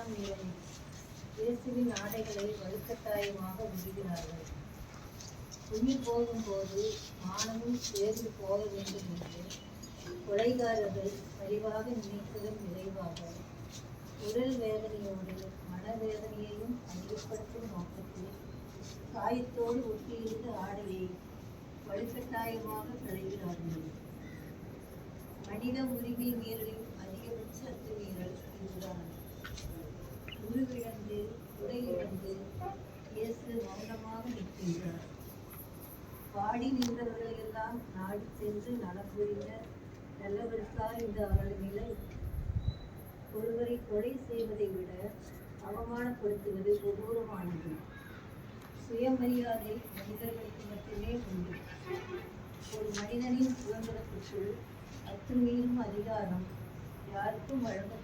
8ஆம் நிலையில் இயேசுவின் ஆடைகளை வலுக்கட்டாயமாக உடுத்தினார்கள். உயிர் போகும்போது மானமும் சேர்ந்து போக வேண்டும் என்று கொலைகாரர்கள் பரிவாக நினைத்ததன் விளைவாக உடல் வேதனையோடு மனவேதனையையும் அதிகப்படுத்தும் நோக்கத்தில் காயத்தோடு ஒட்டியிருந்த ஆடையை வலுக்கட்டாயமாக களைகிறார்கள். மனித உரிமை மீறலின் அதிகபட்ச அத்துமீறல் இதுதான். உருவிழந்து உடையிழந்து இயேசு மௌனமாக நிற்கின்றார். பாடி நின்றவர்களையெல்லாம் நாடி சென்று நலம் புரிந்த நல்லவருக்கா இந்த அவரது நிலை? ஒருவரை கொலை செய்வதை விட அவமானப்படுத்துவது கொடூரமானது. சுயமரியாதை மனிதர்களுக்கு மட்டுமே உண்டு. ஒரு மனிதனின் சுதந்திரத்திற்குள் அத்துமீறும் அதிகாரம் யாருக்கும் வழங்கப்பட